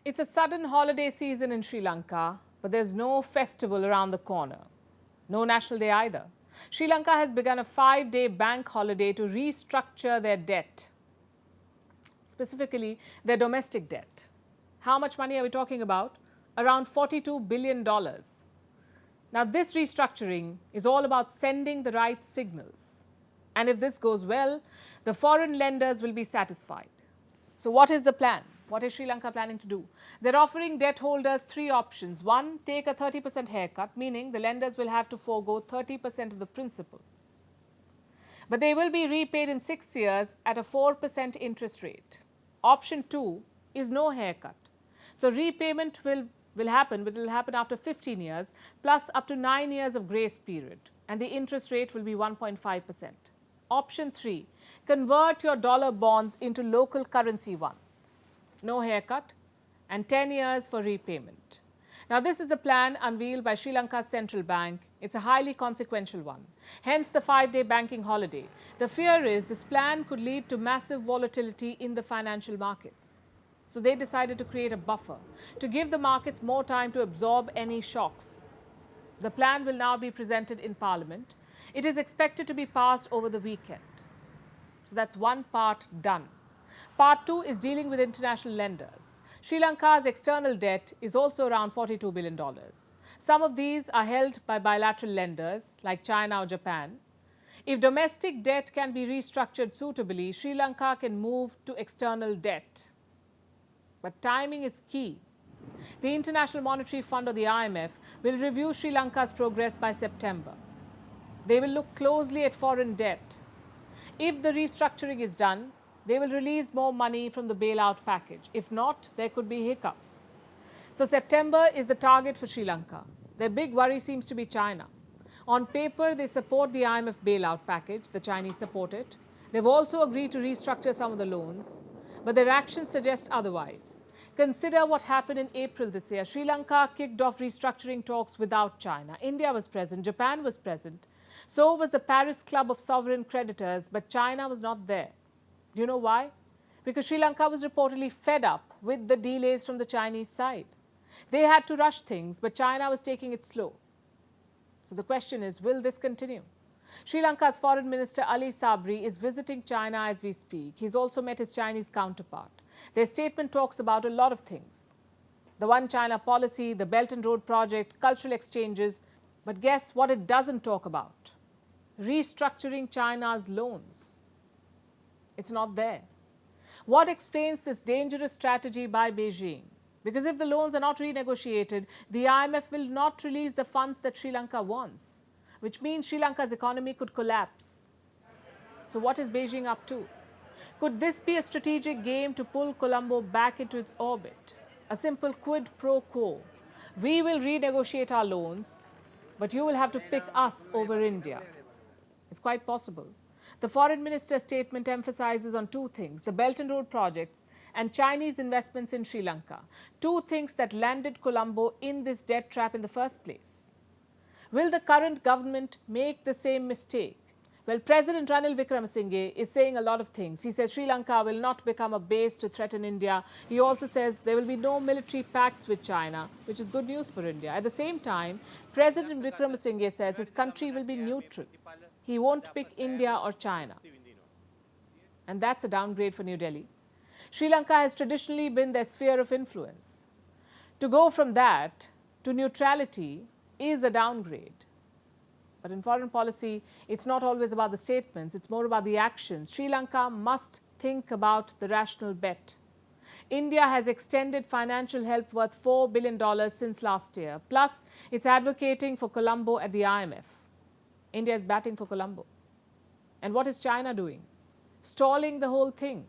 It's a sudden holiday season in Sri Lanka, but there's no festival around the corner. No National Day either. Sri Lanka has begun a 5-day bank holiday to restructure their debt, specifically their domestic debt. How much money are we talking about? Around $42 billion. Now, this restructuring is all about sending the right signals. And if this goes well, the foreign lenders will be satisfied. So what is the plan? What is Sri Lanka planning to do? They're offering debt holders 3 options. 1, take a 30% haircut, meaning the lenders will have to forego 30% of the principal. But they will be repaid in 6 years at a 4% interest rate. Option 2 is no haircut. So repayment will happen, but it will happen after 15 years, plus up to 9 years of grace period. And the interest rate will be 1.5%. Option 3, convert your dollar bonds into local currency ones. No haircut, and 10 years for repayment. Now, this is the plan unveiled by Sri Lanka's central bank. It's a highly consequential one. Hence, the 5-day banking holiday. The fear is this plan could lead to massive volatility in the financial markets. So they decided to create a buffer to give the markets more time to absorb any shocks. The plan will now be presented in Parliament. It is expected to be passed over the weekend. So that's one part done. Part 2 is dealing with international lenders. Sri Lanka's external debt is also around $42 billion. Some of these are held by bilateral lenders like China or Japan. If domestic debt can be restructured suitably, Sri Lanka can move to external debt. But timing is key. The International Monetary Fund or the IMF will review Sri Lanka's progress by September. They will look closely at foreign debt. If the restructuring is done, they will release more money from the bailout package. If not, there could be hiccups. So September is the target for Sri Lanka. Their big worry seems to be China. On paper, they support the IMF bailout package. The Chinese support it. They've also agreed to restructure some of the loans, but their actions suggest otherwise. Consider what happened in April this year. Sri Lanka kicked off restructuring talks without China. India was present. Japan was present. So was the Paris Club of Sovereign Creditors, but China was not there. Do you know why? Because Sri Lanka was reportedly fed up with the delays from the Chinese side. They had to rush things, but China was taking it slow. So the question is, will this continue? Sri Lanka's Foreign Minister Ali Sabri is visiting China as we speak. He's also met his Chinese counterpart. Their statement talks about a lot of things. The One China policy, the Belt and Road project, cultural exchanges. But guess what it doesn't talk about? Restructuring China's loans. It's not there. What explains this dangerous strategy by Beijing? Because if the loans are not renegotiated, the IMF will not release the funds that Sri Lanka wants, which means Sri Lanka's economy could collapse. So what is Beijing up to? Could this be a strategic game to pull Colombo back into its orbit? A simple quid pro quo. We will renegotiate our loans, but you will have to pick us over India. It's quite possible. The foreign minister's statement emphasizes on 2 things, the Belt and Road projects and Chinese investments in Sri Lanka. 2 things that landed Colombo in this debt trap in the first place. Will the current government make the same mistake? Well, President Ranil Wickremesinghe is saying a lot of things. He says Sri Lanka will not become a base to threaten India. He also says there will be no military pacts with China, which is good news for India. At the same time, President Wickremesinghe says his country will be neutral. He won't pick India or China. And that's a downgrade for New Delhi. Sri Lanka has traditionally been their sphere of influence. To go from that to neutrality is a downgrade. But in foreign policy, it's not always about the statements, it's more about the actions. Sri Lanka must think about the rational bet. India has extended financial help worth $4 billion since last year. Plus, it's advocating for Colombo at the IMF. India is batting for Colombo. And what is China doing? Stalling the whole thing.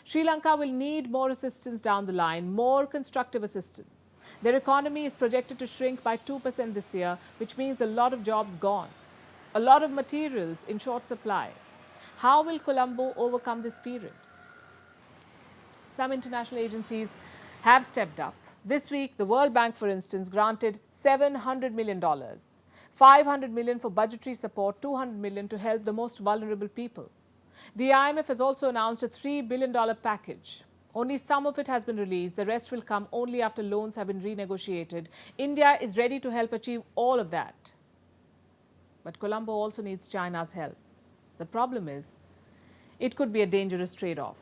Sri Lanka will need more assistance down the line, more constructive assistance. Their economy is projected to shrink by 2% this year, which means a lot of jobs gone, a lot of materials in short supply. How will Colombo overcome this period? Some international agencies have stepped up. This week, the World Bank, for instance, granted $700 million, $500 million for budgetary support, $200 million to help the most vulnerable people. The IMF has also announced a $3 billion package. Only some of it has been released. The rest will come only after loans have been renegotiated. India is ready to help achieve all of that. But Colombo also needs China's help. The problem is, it could be a dangerous trade-off.